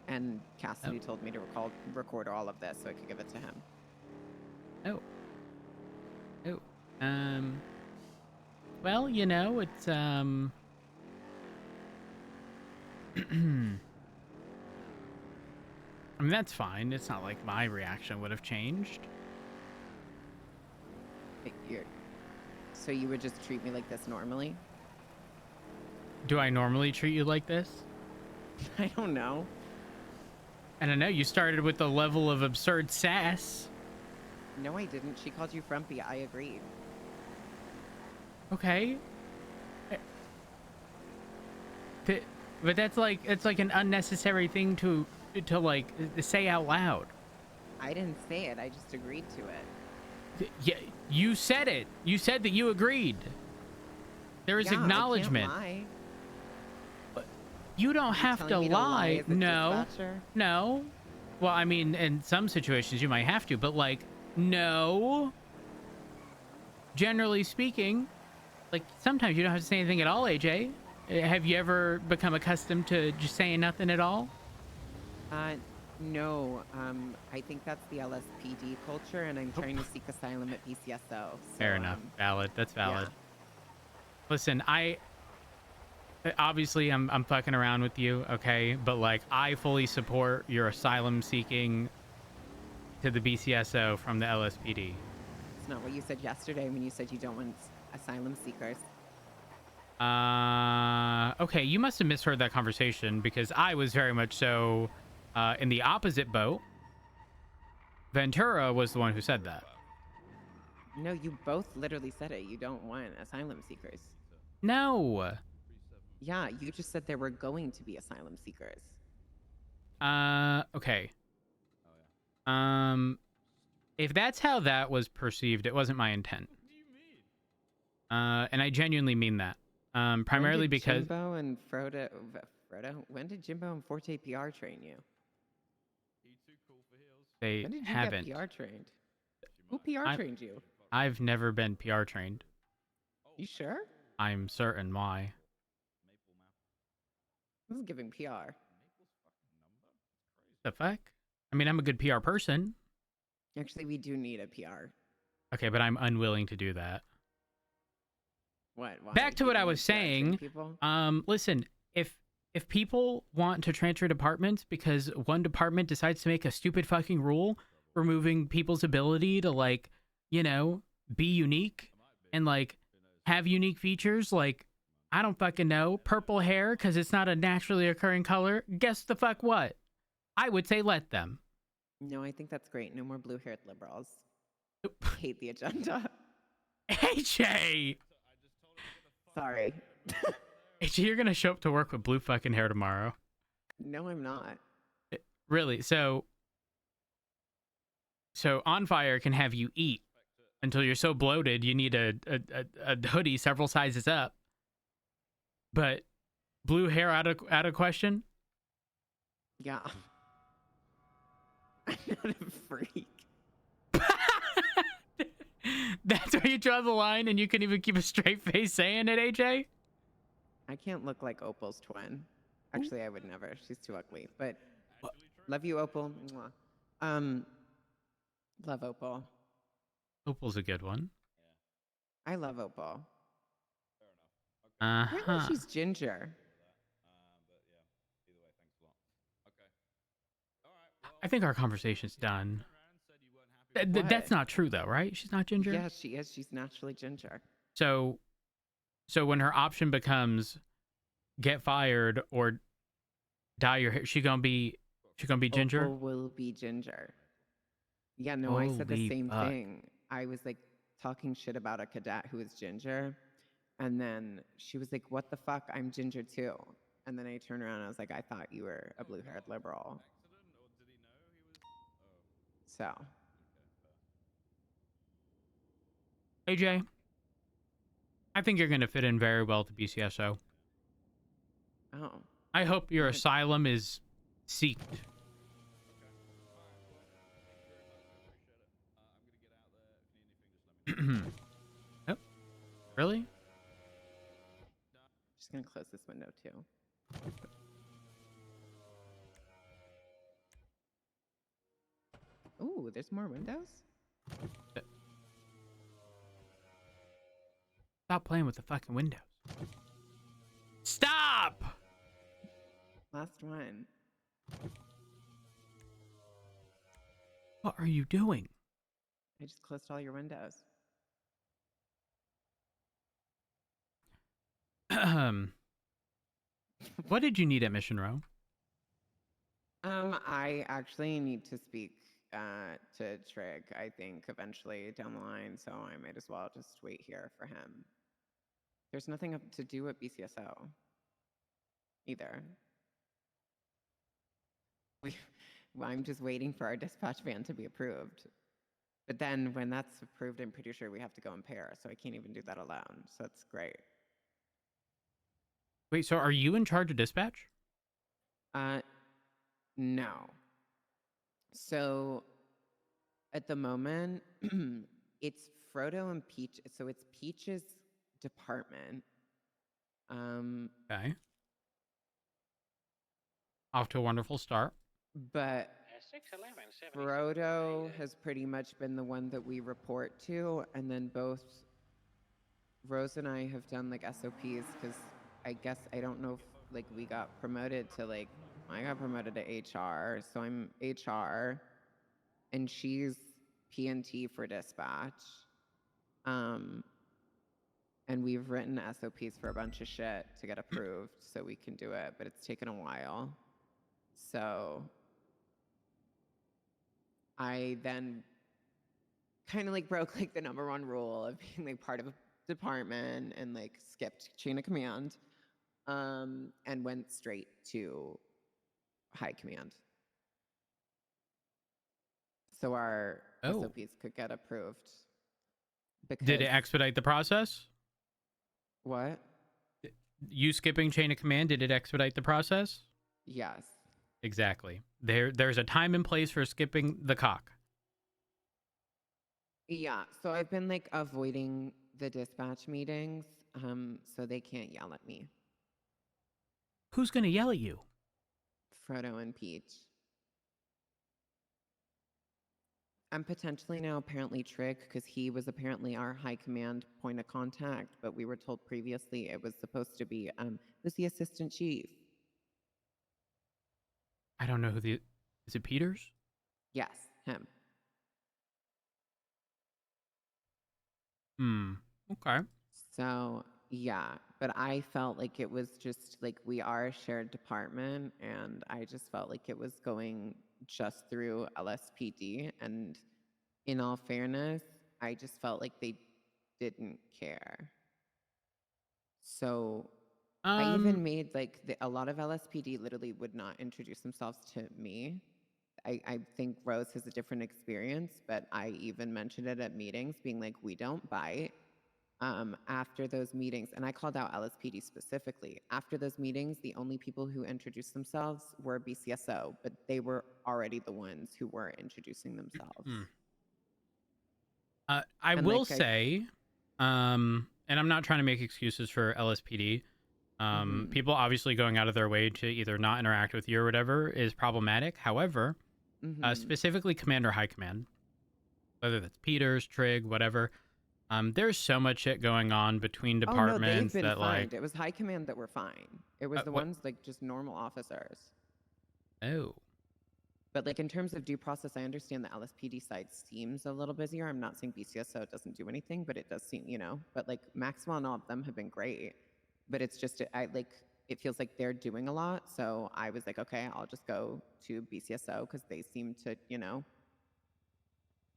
And Cassidy told me to record all of this so I could give it to him. Oh. Well, you know, it's I mean, that's fine. It's not like my reaction would have changed. Like, so you would just treat me like this normally? Do I normally treat you like this? I don't know. I don't know. You started with the level of absurd sass. No, I didn't. She called you frumpy. I agreed. Okay. But that's like an unnecessary thing to like say out loud. I didn't say it. I just agreed to it. Yeah, you said it. You said that you agreed. There is Yeah, acknowledgement. I can't lie. You don't You have to telling me lie. as a No. dispatcher? No. Well, I mean, in some situations you might have to, but like, no. Generally speaking, like sometimes you don't have to say anything at all, AJ. Have you ever become accustomed to just saying nothing at all? No. I think that's the LSPD culture, and I'm trying to seek asylum at BCSO. So, Fair enough. Valid. That's valid. yeah. Listen, obviously I'm fucking around with you, okay? But like, I fully support your asylum seeking to the BCSO from the LSPD. It's not what you said yesterday when you said you don't want asylum seekers. Okay, you must have misheard that conversation because I was very much so in the opposite boat. Ventura was the one who said that. No, you both literally said it. You don't want asylum seekers. No. Yeah, you just said there were going to be asylum seekers. Okay. If that's how that was perceived, it wasn't my intent. And I genuinely mean that. Primarily When did because Jimbo and Frodo, when did Jimbo and Forte PR train you? they When did you haven't. get PR trained? Who PR I- trained you? I've never been PR trained. You sure? I'm certain why. This is giving PR. The fuck? I mean, I'm a good PR person. Actually, we do need a PR. Okay, but I'm unwilling to do that. What? Why? Back to You what I think was we drag certain saying. People? Listen, if people want to transfer departments because one department decides to make a stupid fucking rule removing people's ability to, like, you know, be unique and, like, have unique features, like, I don't fucking know, purple hair because it's not a naturally occurring color, guess the fuck what? I would say let them. No, I think that's great. No more blue-haired liberals. Hate the agenda. AJ! Sorry. AJ, you're gonna show up to work with blue fucking hair tomorrow. No, I'm not. Really? So On Fire can have you eat until you're so bloated you need a hoodie several sizes up. But blue hair out of question? Yeah. I'm not a freak. That's where you draw the line and you can even keep a straight face saying it, AJ? I can't look like Opal's twin. Actually, I would never. She's too ugly. But love you, Opal. Mwah. Love Opal. Opal's a good one. I love Opal. Uh-huh. Apparently she's ginger. I think our conversation's done. That's not true, though, right? She's not ginger? Yeah, she is. She's naturally ginger. So when her option becomes get fired or dye your hair, she gonna be ginger? Opal will be ginger. Yeah, no, I said the Holy same fuck. thing. I was like talking shit about a cadet who was ginger. And then she was like, what the fuck? I'm ginger too. And then I turned around and I was like, I thought you were a blue-haired liberal. So. AJ, I think you're gonna fit in very well to BCSO. Oh. I hope your Good. asylum is seeked. Oh, really? Just gonna close this window too. Ooh, there's more windows? Stop playing with the fucking windows. Stop! Last one. What are you doing? I just closed all your windows. What did you need at Mission Row? I actually need to speak to Trig, I think, eventually down the line, so I might as well just wait here for him. There's nothing to do at BCSO either. I'm just waiting for our dispatch van to be approved. But then when that's approved, I'm pretty sure we have to go in pair, so I can't even do that alone. So that's great. Wait, so are you in charge of dispatch? No. So at the moment, it's Frodo and Peach. So it's Peach's department. Okay. Off to a wonderful start. But Frodo has pretty much been the one that we report to, and then both Rose and I have done like SOPs because I guess I don't know if like we got promoted to like I got promoted to HR, so I'm HR, and she's P&T for dispatch. And we've written SOPs for a bunch of shit to get approved so we can do it, but it's taken a while. So I then kind of like broke like the #1 rule of being like part of a department and like skipped chain of command and went straight to high command. So our SOPs could get approved. Did it expedite the process? What? You skipping chain of command, did it expedite the process? Yes. Exactly. There's a time and place for skipping the cock. Yeah, so I've been like avoiding the dispatch meetings, so they can't yell at me. Who's gonna yell at you? Frodo and Peach. I'm potentially now apparently Trig, because he was apparently our high command point of contact, but we were told previously it was supposed to be who's the assistant chief? I don't know who the. Is it Peters? Yes, him. Okay. So yeah, but I felt like it was just like we are a shared department, and I just felt like it was going just through LSPD. And in all fairness, I just felt like they didn't care. So I even made like a lot of LSPD literally would not introduce themselves to me. I think Rose has a different experience, but I even mentioned it at meetings, being like, we don't bite. After those meetings, and I called out LSPD specifically. After those meetings, the only people who introduced themselves were BCSO, but they were already the ones who were introducing themselves. I And, will like, say, and I'm not trying to make excuses for LSPD. People obviously going out of their way to either not interact with you or whatever is problematic. However, specifically Commander High Command, whether that's Peters, Trig, whatever, there's so much shit going on between Oh no, they've departments been that fined. like. It was high command that were fine. It was the What? ones like just normal officers. Oh. But like in terms of due process, I understand the LSPD side seems a little busier. I'm not saying BCSO doesn't do anything, but it does seem, but like Maxwell and all of them have been great. But it's just, it feels like they're doing a lot. So I was like, okay, I'll just go to BCSO because they seem to,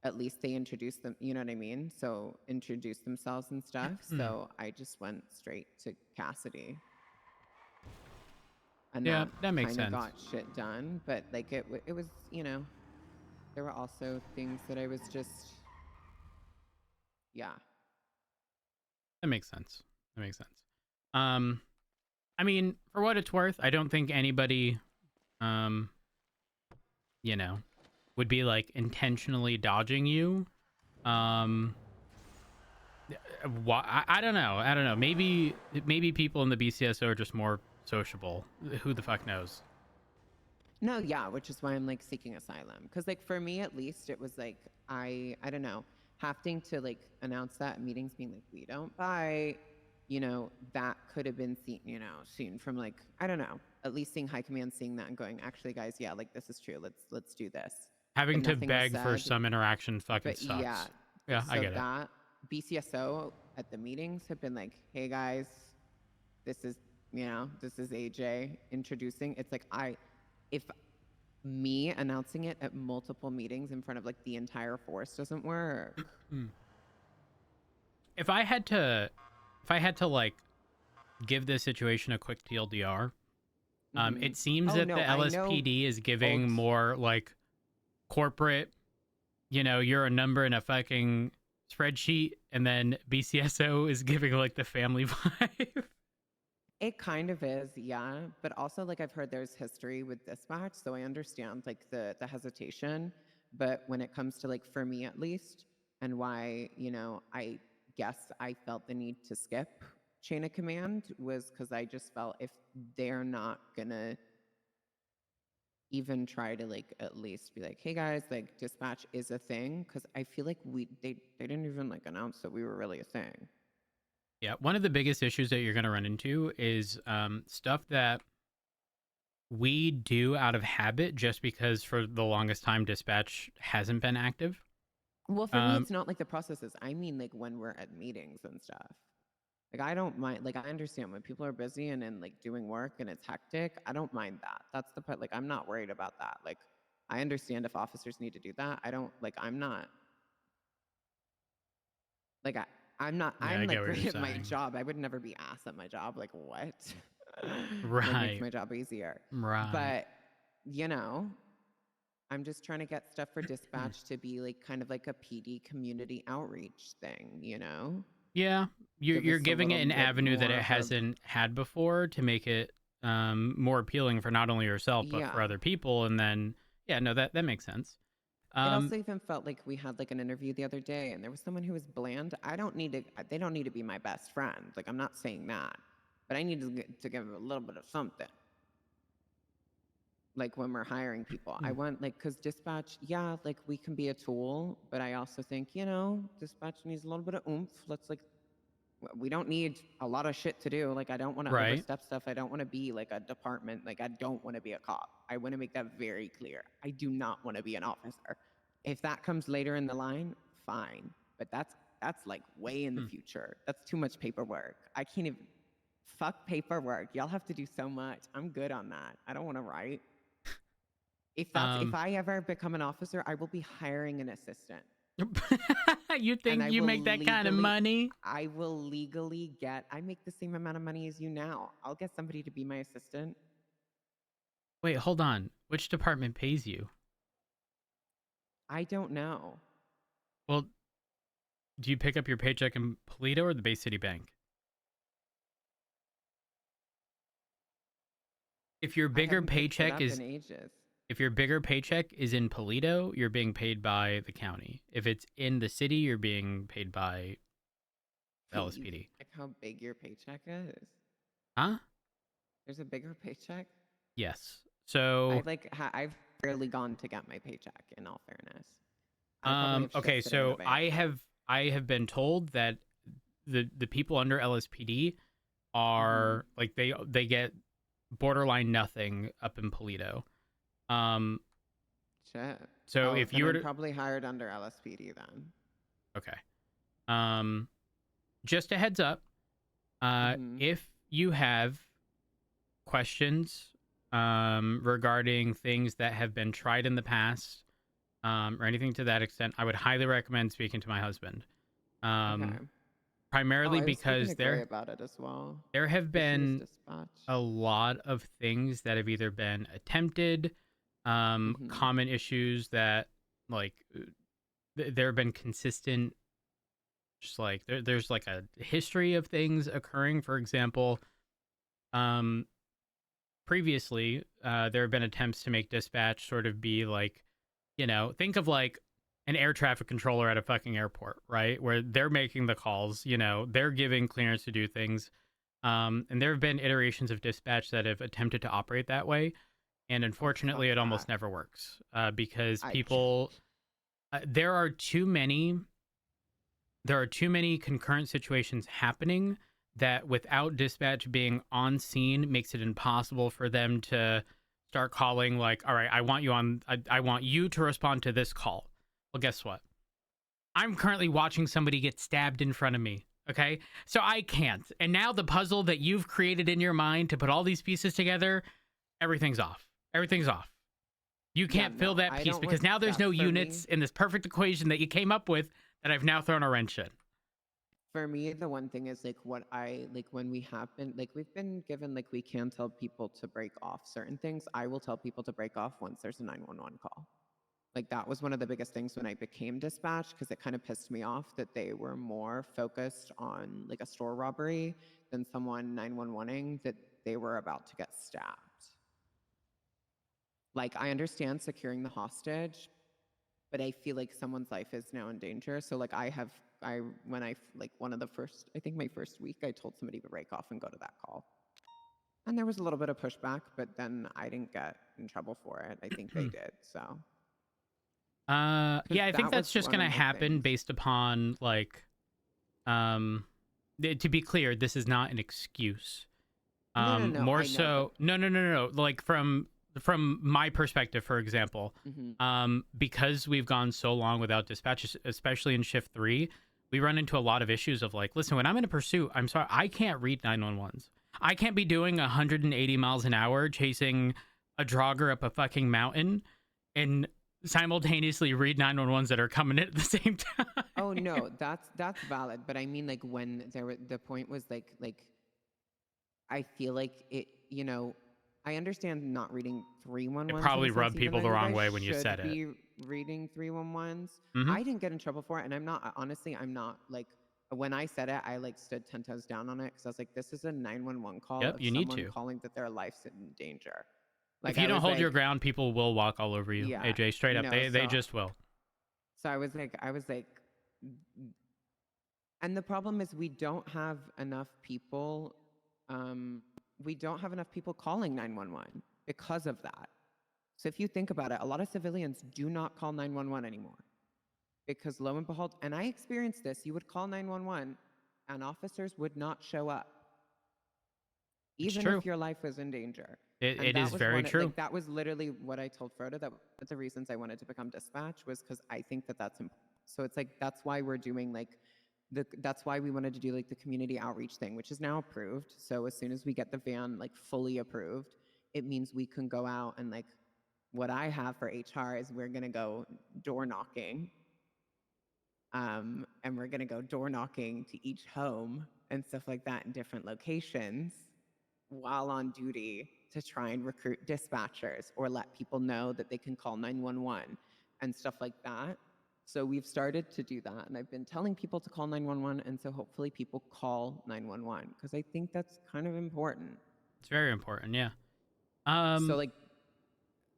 at least they introduce them, you know what I mean? So introduce themselves and stuff. So I just went straight to Cassidy. And Yeah, that makes kind of sense. got shit done. But like it was, there were also things that I was just, yeah. That makes sense. That makes sense. I mean, for what it's worth, I don't think anybody, would be like intentionally dodging you. I don't know. I don't know. Maybe people in the BCSO are just more sociable. Who the fuck knows? No, yeah, which is why I'm like seeking asylum. Because like for me at least, it was like I don't know, having to like announce that at meetings, being like, we don't bite, that could have been seen from like, I don't know, at least seeing high command seeing that and going, actually guys, yeah, like this is true. Let's do this. Having But to nothing was beg for said. some interaction fucking But sucks. yeah, Yeah, so I get it. that BCSO at the meetings have been like, hey guys, this is AJ introducing. It's like if me announcing it at multiple meetings in front of like the entire force doesn't work. If I had to like give this situation a quick TLDR, it seems that the LSPD is giving more like corporate, you're a number in a fucking spreadsheet, and then BCSO is giving like the family vibe. It kind of is, yeah. But also, like, I've heard there's history with dispatch, so I understand like the hesitation. But when it comes to like for me at least, and why I guess I felt the need to skip chain of command was because I just felt if they're not gonna even try to like at least be like, hey guys, like dispatch is a thing, because I feel like they didn't even like announce that we were really a thing. Yeah, one of the biggest issues that you're going to run into is stuff that we do out of habit just because for the longest time dispatch hasn't been active. Well, for me, it's not like the processes. I mean, like when we're at meetings and stuff. Like I don't mind. Like I understand when people are busy and like doing work and it's hectic. I don't mind that. That's the part. Like I'm not worried about that. Like I understand if officers need to do that. I don't like. I'm not. Like I'm not. Yeah, I'm I get like what great you're at my saying. job. I would never be asked at my job. Like what? Right. That makes my job easier. Right. But I'm just trying to get stuff for dispatch to be like kind of like a PD community outreach thing. Yeah, you're giving it an avenue that it hasn't had before to make it more appealing for not only yourself but for other people. And then that makes sense. also even felt like we had like an interview the other day, and there was someone who was bland. I don't need to. They don't need to be my best friend. Like I'm not saying that, but I need to give a little bit of something. Like when we're hiring people, I want like because dispatch, yeah, like we can be a tool, but I also think dispatch needs a little bit of oomph. Let's like we don't need a lot of shit to do. Like I don't want to Right. overstep stuff. I don't want to be like a department. Like I don't want to be a cop. I want to make that very clear. I do not want to be an officer. If that comes later in the line, fine. But that's like way in the future. That's too much paperwork. I can't even fuck paperwork. Y'all have to do so much. I'm good on that. I don't want to write. If I ever become an officer, I will be hiring an assistant. You think you make that kind of money? I will legally I make the same amount of money as you now. I'll get somebody to be my assistant. Wait, hold on. Which department pays you? I don't know. Well, do you pick up your paycheck in Polito or the Bay City Bank? If your bigger paycheck is if your bigger paycheck is in Polito, you're being paid by the county. If it's in the city, you're being paid by LSPD. Like how big your paycheck is? Huh? There's a bigger paycheck? Yes. So I've barely gone to get my paycheck, in all fairness. okay, so I have been told that the people under LSPD are like they get borderline nothing up in Polito. Shit. So if you were probably hired under LSPD then. Okay. Just a heads up. If you have questions regarding things that have been tried in the past, or anything to that extent, I would highly recommend speaking to my husband. Primarily because about it as well. There have been a lot of things that have either been attempted, common issues that like there have been consistent, just like there's like a history of things occurring. For example, previously there have been attempts to make dispatch sort of be like, think of like an air traffic controller at a fucking airport, right? Where they're making the calls, they're giving clearance to do things. And there have been iterations of dispatch that have attempted to operate that way. And unfortunately, it almost never works because people, there are too many concurrent situations happening that without dispatch being on scene makes it impossible for them to start calling like, all right, I want you to respond to this call. Well, guess what? I'm currently watching somebody get stabbed in front of me. Okay, so I can't. And now the puzzle that you've created in your mind to put all these pieces together, everything's off. Everything's off. You can't fill that piece because now there's no units in this perfect equation that you came up with that I've now thrown a wrench in. For me, the one thing is like what I like when we have been like we've been given like we can tell people to break off certain things. I will tell people to break off once there's a 911 call. Like that was one of the biggest things when I became dispatch because it kind of pissed me off that they were more focused on like a store robbery than someone 911ing that they were about to get stabbed. Like I understand securing the hostage, but I feel like someone's life is now in danger. So like when I one of the first, I think my first week, I told somebody to break off and go to that call. And there was a little bit of pushback, but then I didn't get in trouble for it. I think they did, so. Yeah, I think that's just going to happen based upon like, to be clear, this is not an excuse. More so, no. Like from my perspective, for example, because we've gone so long without dispatches, especially in shift 3, we run into a lot of issues of like, listen, when I'm in a pursuit, I'm sorry, I can't read 911s. I can't be doing 180 miles an hour chasing a jogger up a fucking mountain and simultaneously read 911s that are coming in at the same time. Oh no, that's valid. But I mean, like when the point was like I feel like it, I understand not reading 311s. It probably rubbed people the wrong way when you said it. Be reading 311s. I didn't get in trouble for it, and I'm not like when I said it, I like stood 10 toes down on it because I was like, this is a 911 call. Yep, you need to calling that their life's in danger. Like, if you don't hold your ground, people will walk all over you. Yeah, AJ, straight up, they just will. So I was like, and the problem is we don't have enough people. We don't have enough people calling 911 because of that. So if you think about it, a lot of civilians do not call 911 anymore because lo and behold, and I experienced this, you would call 911 and officers would not show up, It's even true. if your life was in danger. It And that is was very true. Like, that was literally what I told Frodo. That one of the reasons I wanted to become dispatch was because I think that that's important. So it's like, that's why we're doing like, that's why we wanted to do like the community outreach thing, which is now approved. So as soon as we get the van like fully approved, it means we can go out and like, what I have for HR is we're going to go door knocking. And we're going to go door knocking to each home and stuff like that in different locations while on duty to try and recruit dispatchers or let people know that they can call 911 and stuff like that. So we've started to do that, and I've been telling people to call 911, and so hopefully people call 911 because I think that's kind of important. It's very important, yeah. So like,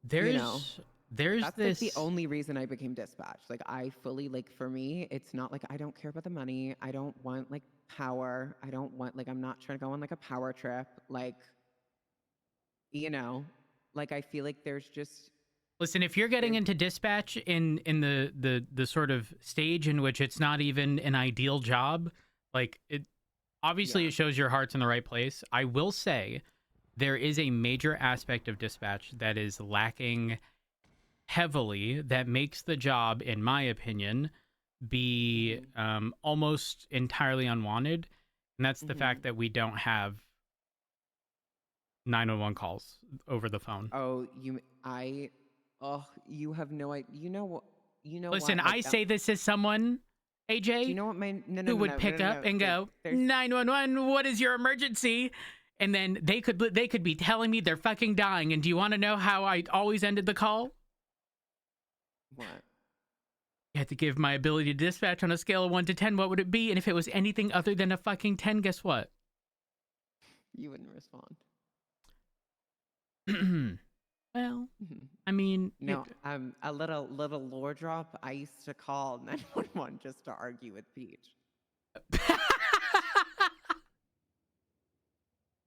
there's that's this like the only reason I became dispatch. Like I fully, like for me, it's not like I don't care about the money. I don't want like power. I don't want like, I'm not trying to go on like a power trip. Like, you know, like I feel like there's just. Listen, if you're getting into dispatch in the sort of stage in which it's not even an ideal job, like it obviously it shows your heart's in the right place. I will say there is a major aspect of dispatch that is lacking heavily that makes the job, in my opinion, be almost entirely unwanted, and that's the fact that we don't have 911 calls over the phone. Oh, you have no idea. You know. Listen, what, like I say this as someone, AJ, do you know what my who would pick up and go, 911, what is your emergency? And then they could be telling me they're fucking dying. And do you want to know how I always ended the call? What? You had to give my ability to dispatch on a scale of 1 to 10. What would it be? And if it was anything other than a fucking 10, guess what? You wouldn't respond. Well, I mean, no. A little lore drop. I used to call 911 just to argue with Peach.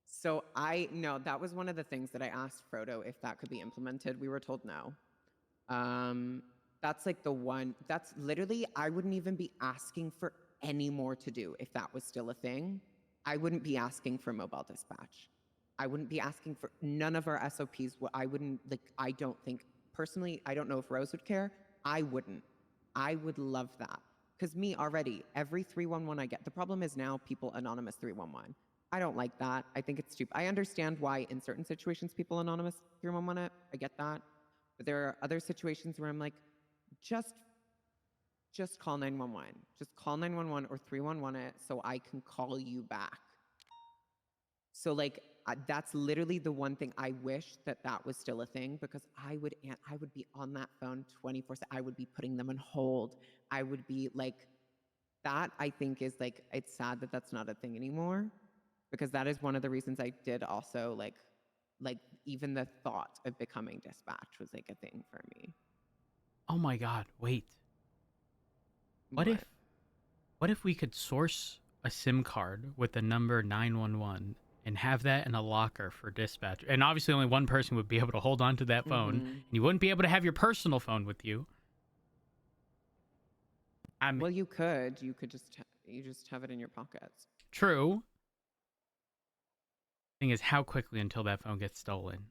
So that was one of the things that I asked Frodo if that could be implemented. We were told no. That's like the one. That's literally, I wouldn't even be asking for any more to do if that was still a thing. I wouldn't be asking for mobile dispatch. I wouldn't be asking for none of our SOPs. I wouldn't, like, I don't think, personally, I don't know if Rose would care. I wouldn't. I would love that. Because me already, every 311 I get, the problem is now people anonymous 311. I don't like that. I think it's stupid. I understand why in certain situations people anonymous 311 it. I get that. But there are other situations where I'm like, just call 911. Just call 911 or 311 it so I can call you back. So like, that's literally the one thing I wish that was still a thing, because I would be on that phone 24/7. I would be putting them on hold. I would be like, that I think is like, it's sad that that's not a thing anymore, because that is one of the reasons I did also like even the thought of becoming dispatch was like a thing for me. Oh my God, wait. What if we could source a SIM card with the number 911 and have that in a locker for dispatch? And obviously only one person would be able to hold on to that phone. And you wouldn't be able to have your personal phone with you. Well, you could just have it in your pockets. True. Thing is, how quickly until that phone gets stolen?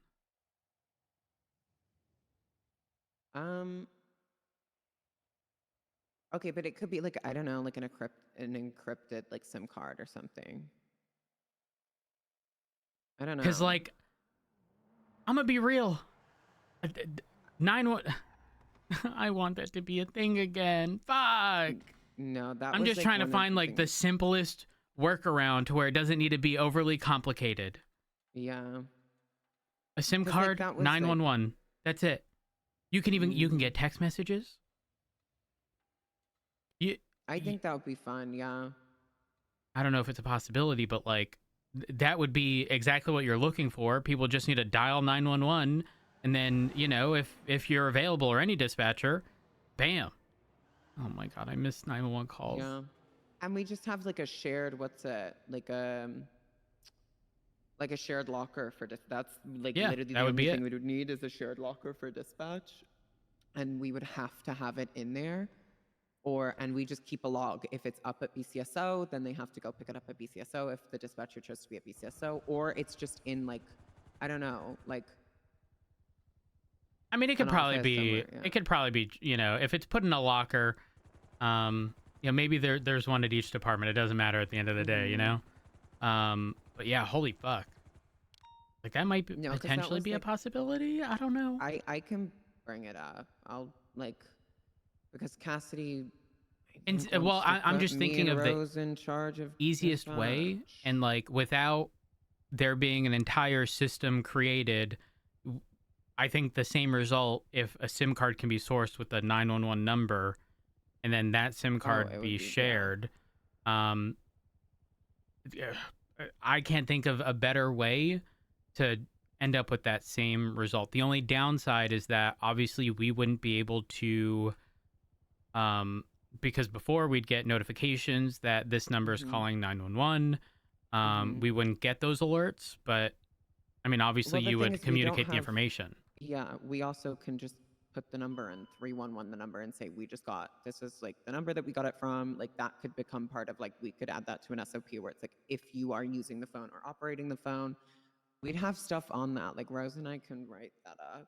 Okay, but it could be like, I don't know, like an encrypted like SIM card or something. I don't know. Because, like, I'm gonna be real. 911. I want that to be a thing again. Fuck. No, that. I'm just trying to find like the simplest workaround to where it doesn't need to be overly complicated. Yeah. A SIM card, 911. That's it. You can even you can get text messages. I think that would be fun. Yeah. I don't know if it's a possibility, but like that would be exactly what you're looking for. People just need to dial 911, and then, you know, if you're available or any dispatcher, bam. Oh my god, I miss 911 calls. Yeah. And we just have like a shared, like a shared locker for that's like Yeah, literally that the would only be thing it. we would need is a shared locker for dispatch. And we would have to have it in there. And we just keep a log. If it's up at BCSO, then they have to go pick it up at BCSO if the dispatcher chose to be at BCSO, or it's just in like, I don't know, like I mean, it could an probably office be. somewhere. Yeah. It could probably be. You know, if it's put in a locker, maybe there's one at each department. It doesn't matter at the end of the day, you know. But yeah, holy fuck. Like that might No, 'cause that potentially was, be a like, possibility. I don't know. I can bring it up. I'll like because Cassidy. I And think well, wants to I'm put just me thinking and of the Rose in charge of easiest way, dispatch. and like without there being an entire system created, I think the same result if a SIM card can be sourced with a 911 number, and then that SIM it card would be be, yeah. shared. Um, I can't think of a better way to end up with that same result. The only downside is that obviously we wouldn't be able to, because before we'd get notifications that this number is calling 911. We wouldn't get those alerts, but I mean, obviously Well, the you thing would is we don't communicate the have. information. Yeah, we also can just put the number in 311 the number and say we just got this is like the number that we got it from. Like that could become part of like we could add that to an SOP where it's like if you are using the phone or operating the phone, we'd have stuff on that. Like Rose and I can write that up.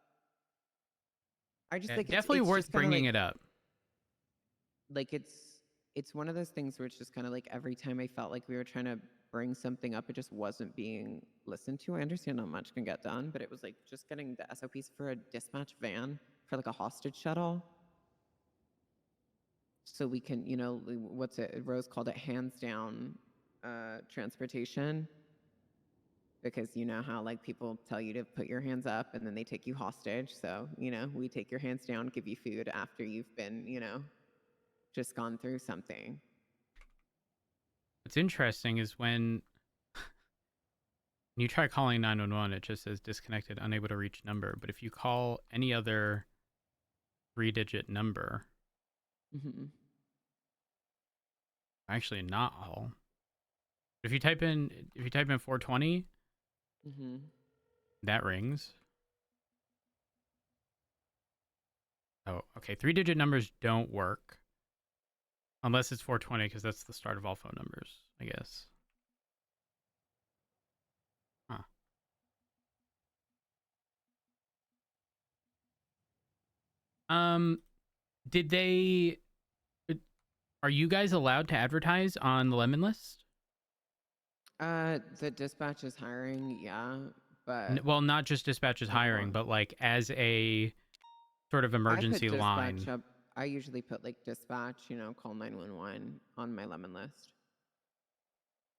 I just Yeah, like definitely it's worth just kind of bringing it up. like it's one of those things where it's just kind of like every time I felt like we were trying to bring something up, it just wasn't being listened to. I understand not much can get done, but it was like just getting the SOPs for a dispatch van for like a hostage shuttle. So we can, what's it? Rose called it hands down transportation. Because you know how like people tell you to put your hands up and then they take you hostage. So, we take your hands down, give you food after you've been, just gone through something. What's interesting is when you try calling 911, it just says disconnected, unable to reach number. But if you call any other 3-digit number, actually not all. If you type in 420, that rings. Oh, okay. 3-digit numbers don't work unless it's 420 because that's the start of all phone numbers, I guess. Huh. Did they? Are you guys allowed to advertise on the Lemon List? The dispatch is hiring, yeah, but Well, not just dispatch is hiring, on. but like as a sort of emergency I put line. dispatch up. I usually put like dispatch, call 911 on my Lemon List.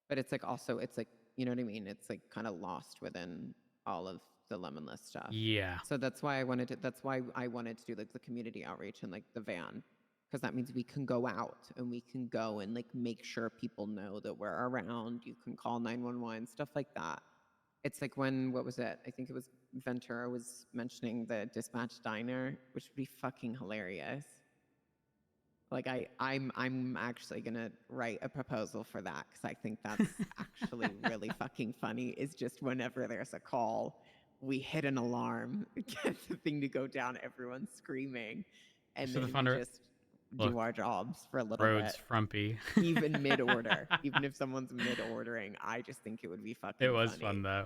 But it's like also, it's like, you know what I mean? It's like kind of lost within all of the Lemon List stuff. Yeah. So that's why I wanted to do like the community outreach and like the van. Because that means we can go out and we can go and like make sure people know that we're around. You can call 911, stuff like that. It's like what was it? I think it was Ventura was mentioning the dispatch diner, which would be fucking hilarious. Like I'm actually gonna write a proposal for that because I think that's actually really fucking funny. Is just whenever there's a call, we hit an alarm, get the thing to go down, everyone's screaming, and So the then we just Look, do our jobs for a little Rhodes bit. frumpy. Even mid-order, even if someone's mid-ordering, I just think it would be fucking It was funny. fun though.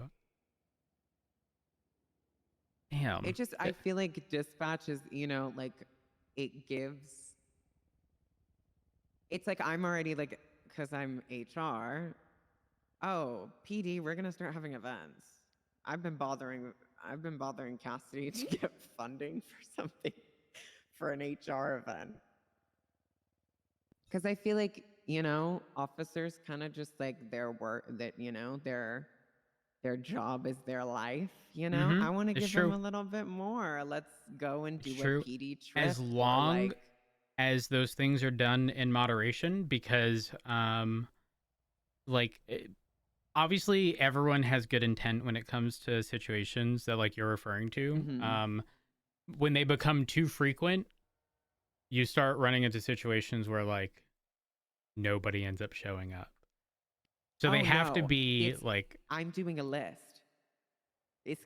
Damn. It just, I feel like dispatch is, like it gives, it's like I'm already like, because I'm HR, oh, PD, we're going to start having events. I've been bothering Cassidy to get funding for something, for an HR event. Because I feel like, officers kind of just like their work, that, their job is their life, I want to give them a little bit more. Let's go and do a PD trip. As long as those things are done in moderation, because obviously everyone has good intent when it comes to situations that like you're referring to. When they become too frequent, you start running into situations where like nobody ends up showing up. So they Oh, have to no. be It's- like I'm doing a list. It's